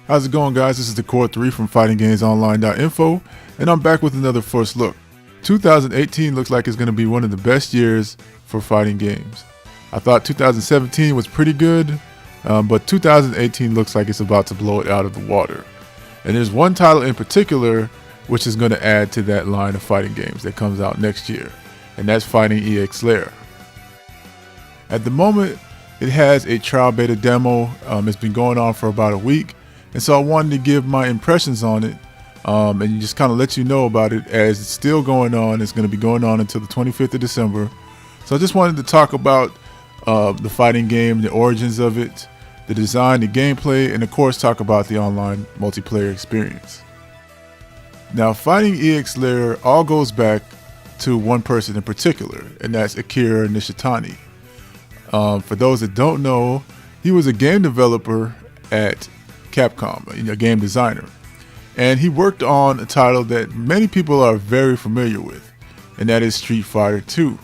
How's it going, guys? This is the Core 3 from FightingGamesOnline.info, and I'm back with another first look. 2018 looks like it's going to be one of the best years for fighting games. I thought 2017 was pretty good, but 2018 looks like it's about to blow it out of the water. And there's one title in particular which is going to add to that line of fighting games that comes out next year, and that's Fighting FEXL. At the moment, it has a trial beta demo. It's been going on for about a week. And so I wanted to give my impressions on it and just kind of let you know about it as it's still going on. It's going to be going on until the 25th of December. So I just wanted to talk about the fighting game, the origins of it, the design, the gameplay, and of course talk about the online multiplayer experience. Now, Fighting FEXL all goes back to one person in particular, and that's Akira Nishitani. For those that don't know, he was a game developer at Capcom, a game designer, and he worked on a title that many people are very familiar with, and that is Street Fighter 2.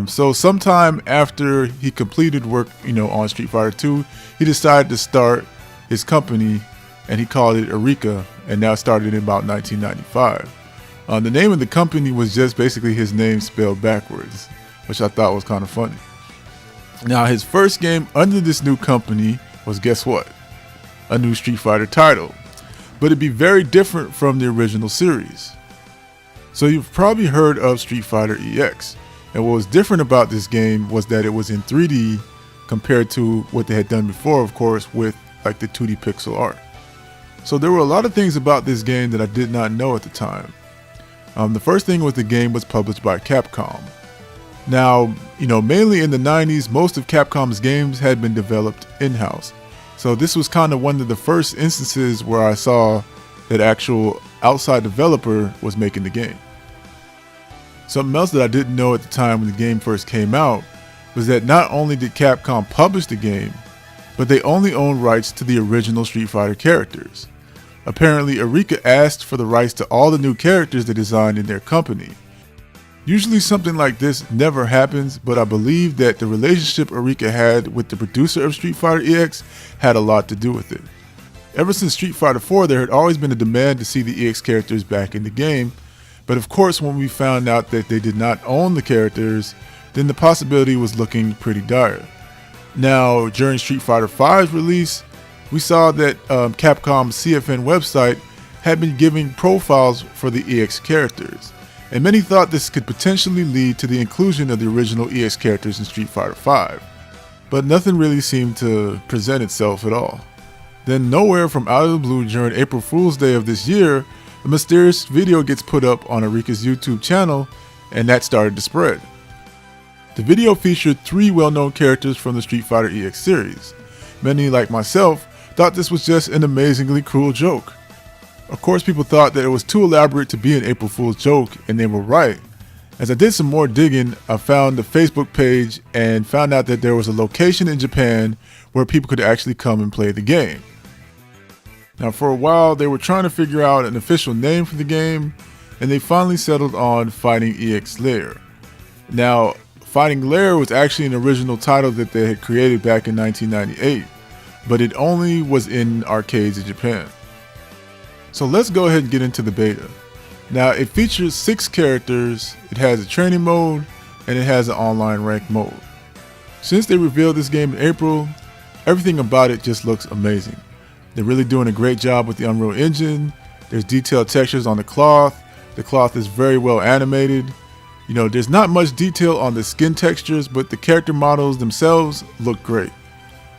So sometime after he completed work, on Street Fighter 2, he decided to start his company, and he called it Eureka, and that started in about 1995. The name of the company was just basically his name spelled backwards, which I thought was kind of funny. Now, his first game under this new company was, guess what? A new Street Fighter title, but it'd be very different from the original series. So you've probably heard of Street Fighter EX, and what was different about this game was that it was in 3D compared to what they had done before, of course, with like the 2D pixel art. So there were a lot of things about this game that I did not know at the time. The first thing was the game was published by Capcom. Now, mainly in the 90s, most of Capcom's games had been developed in-house. So this was kind of one of the first instances where I saw that actual outside developer was making the game. Something else that I didn't know at the time when the game first came out was that not only did Capcom publish the game, but they only owned rights to the original Street Fighter characters. Apparently, Eureka asked for the rights to all the new characters they designed in their company. Usually something like this never happens, but I believe that the relationship Eureka had with the producer of Street Fighter EX had a lot to do with it. Ever since Street Fighter 4, there had always been a demand to see the EX characters back in the game, but of course when we found out that they did not own the characters, then the possibility was looking pretty dire. Now, during Street Fighter 5's release, we saw that Capcom's CFN website had been giving profiles for the EX characters, and many thought this could potentially lead to the inclusion of the original EX characters in Street Fighter 5, but nothing really seemed to present itself at all. Then nowhere from out of the blue during April Fool's Day of this year, a mysterious video gets put up on Eureka's YouTube channel, and that started to spread. The video featured 3 well-known characters from the Street Fighter EX series. Many, like myself, thought this was just an amazingly cruel joke. Of course, people thought that it was too elaborate to be an April Fool's joke, and they were right. As I did some more digging, I found the Facebook page and found out that there was a location in Japan where people could actually come and play the game. Now, for a while, they were trying to figure out an official name for the game, and they finally settled on Fighting FEXL. Now, Fighting Lair was actually an original title that they had created back in 1998, but it only was in arcades in Japan. So let's go ahead and get into the beta. Now, it features 6 characters, it has a training mode, and it has an online rank mode. Since they revealed this game in April, everything about it just looks amazing. They're really doing a great job with the Unreal Engine. There's detailed textures on the cloth. The cloth is very well animated. There's not much detail on the skin textures, but the character models themselves look great.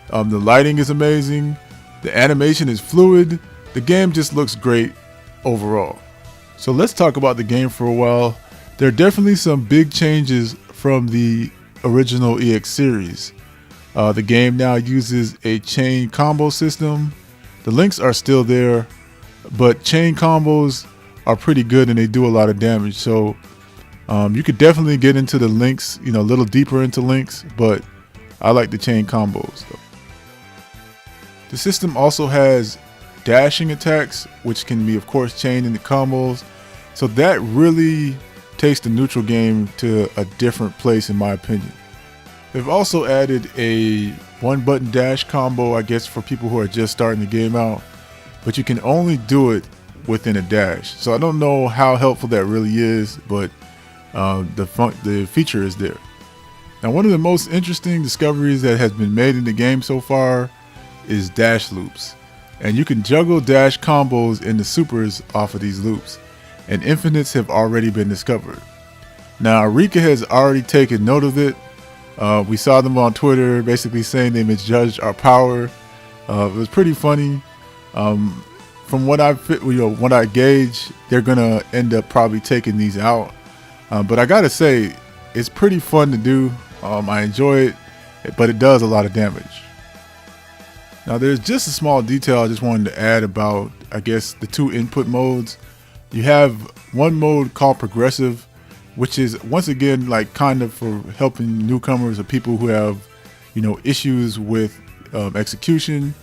The lighting is amazing. The animation is fluid. The game just looks great overall. So let's talk about the game for a while. There are definitely some big changes from the original EX series. The game now uses a chain combo system. The links are still there, but chain combos are pretty good and they do a lot of damage. So you could definitely get into the links, a little deeper into links, but I like the chain combos. The system also has dashing attacks, which can be, of course, chained into combos. So that really takes the neutral game to a different place, in my opinion. They've also added a one button dash combo, I guess, for people who are just starting the game out, but you can only do it within a dash. So I don't know how helpful that really is, but the feature is there. Now, one of the most interesting discoveries that has been made in the game so far is dash loops. And you can juggle dash combos in the supers off of these loops, and infinites have already been discovered. Now, Rika has already taken note of it. We saw them on Twitter basically saying they misjudged our power. It was pretty funny. From what I gauge, they're gonna end up probably taking these out. But I gotta say, it's pretty fun to do. I enjoy it, but it does a lot of damage. Now, there's just a small detail I just wanted to add about, I guess, the two input modes. You have one mode called progressive, which is once again like kind of for helping newcomers or people who have, issues with execution.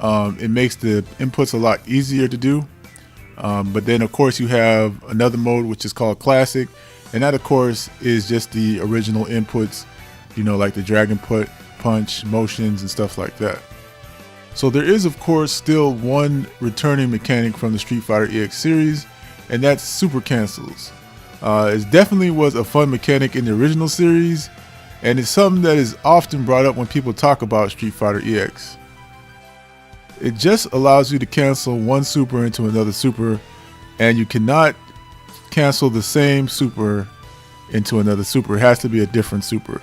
It makes the inputs a lot easier to do. But then, of course, you have another mode which is called classic. And that, of course, is just the original inputs, like the dragon punch, motions, and stuff like that. So there is, of course, still one returning mechanic from the Street Fighter EX series, and that's super cancels. It definitely was a fun mechanic in the original series, and it's something that is often brought up when people talk about Street Fighter EX. It just allows you to cancel one super into another super, and you cannot cancel the same super into another super. It has to be a different super.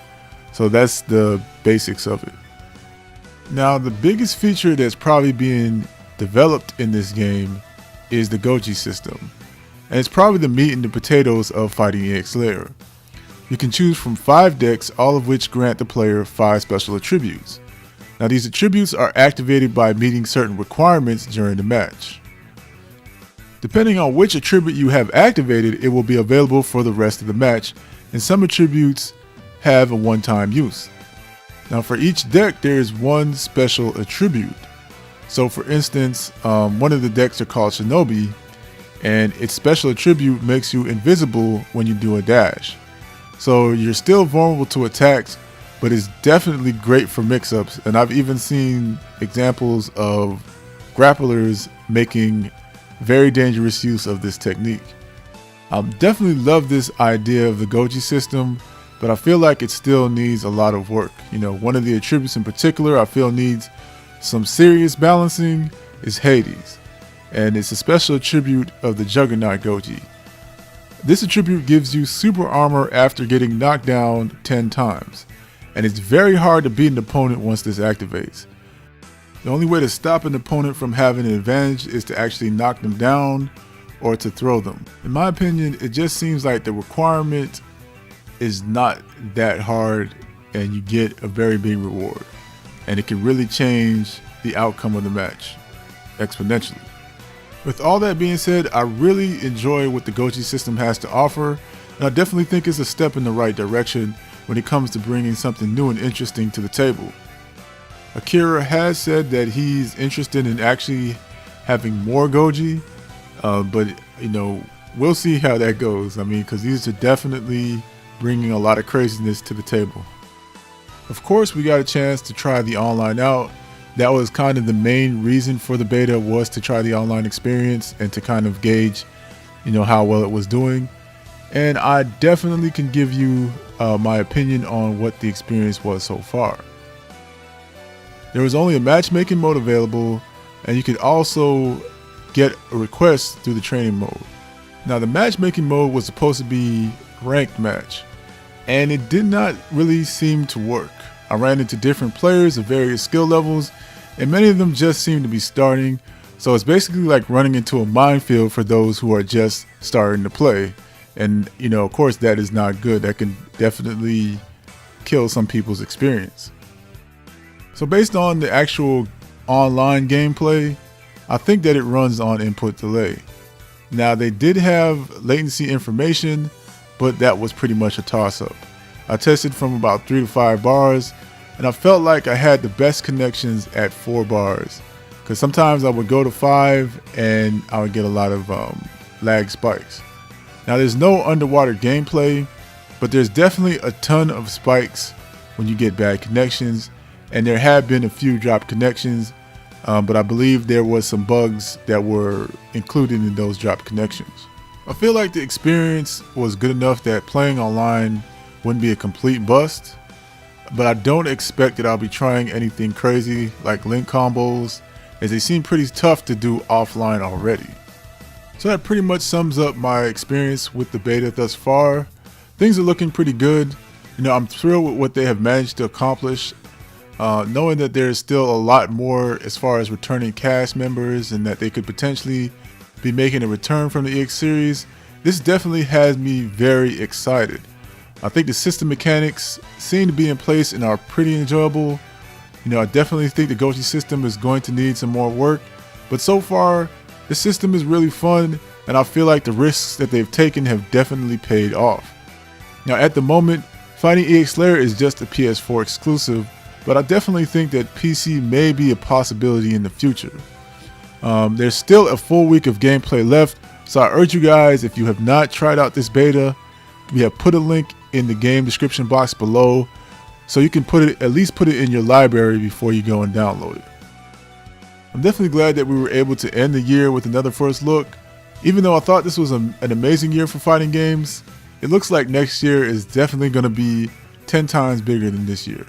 So that's the basics of it. Now, the biggest feature that's probably being developed in this game is the Goji system. And it's probably the meat and the potatoes of fighting EX Layer. You can choose from 5 decks, all of which grant the player 5 special attributes. Now, these attributes are activated by meeting certain requirements during the match. Depending on which attribute you have activated, it will be available for the rest of the match, and some attributes have a one-time use. Now, for each deck, there is one special attribute. So for instance, one of the decks are called Shinobi, and its special attribute makes you invisible when you do a dash. So you're still vulnerable to attacks, but it's definitely great for mix-ups, and I've even seen examples of grapplers making very dangerous use of this technique. I definitely love this idea of the Goji system, but I feel like it still needs a lot of work. One of the attributes in particular I feel needs some serious balancing is Hades, and it's a special attribute of the Juggernaut Goji. This attribute gives you super armor after getting knocked down 10 times, and it's very hard to beat an opponent once this activates. The only way to stop an opponent from having an advantage is to actually knock them down or to throw them. In my opinion, it just seems like the requirement is not that hard and you get a very big reward. And it can really change the outcome of the match exponentially. With all that being said, I really enjoy what the Goji system has to offer, and I definitely think it's a step in the right direction when it comes to bringing something new and interesting to the table. Akira has said that he's interested in actually having more Goji, but we'll see how that goes. Because these are definitely bringing a lot of craziness to the table. Of course, we got a chance to try the online out. That was kind of the main reason for the beta, was to try the online experience and to kind of gauge, how well it was doing. And I definitely can give you my opinion on what the experience was so far. There was only a matchmaking mode available, and you could also get a request through the training mode. Now, the matchmaking mode was supposed to be ranked match, and it did not really seem to work. I ran into different players of various skill levels, and many of them just seemed to be starting, so it's basically like running into a minefield for those who are just starting to play. And of course, that is not good. That can definitely kill some people's experience. So based on the actual online gameplay, I think that it runs on input delay. Now, they did have latency information, but that was pretty much a toss-up. I tested from about 3 to 5 bars, and I felt like I had the best connections at 4 bars, because sometimes I would go to 5 and I would get a lot of lag spikes. Now, there's no underwater gameplay, but there's definitely a ton of spikes when you get bad connections, and there have been a few drop connections, but I believe there was some bugs that were included in those drop connections. I feel like the experience was good enough that playing online wouldn't be a complete bust, but I don't expect that I'll be trying anything crazy like link combos, as they seem pretty tough to do offline already. So that pretty much sums up my experience with the beta thus far. Things are looking pretty good. I'm thrilled with what they have managed to accomplish, knowing that there's still a lot more as far as returning cast members and that they could potentially be making a return from the EX series. This definitely has me very excited. I think the system mechanics seem to be in place and are pretty enjoyable. I definitely think the Gochi system is going to need some more work, but so far the system is really fun, and I feel like the risks that they've taken have definitely paid off. Now at the moment, Fighting EX Slayer is just a PS4 exclusive, but I definitely think that PC may be a possibility in the future. There's still a full week of gameplay left, so I urge you guys, if you have not tried out this beta, we have put a link in the game description box below, so you can at least put it in your library before you go and download it. I'm definitely glad that we were able to end the year with another first look. Even though I thought this was an amazing year for fighting games, it looks like next year is definitely going to be 10 times bigger than this year.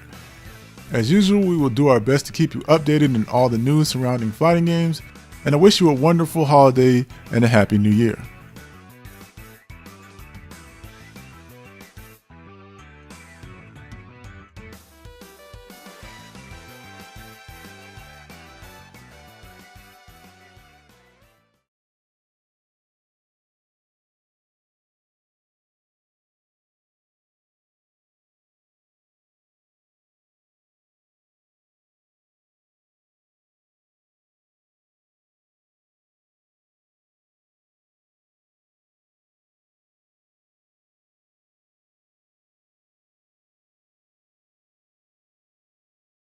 As usual, we will do our best to keep you updated on all the news surrounding fighting games, and I wish you a wonderful holiday and a happy new year.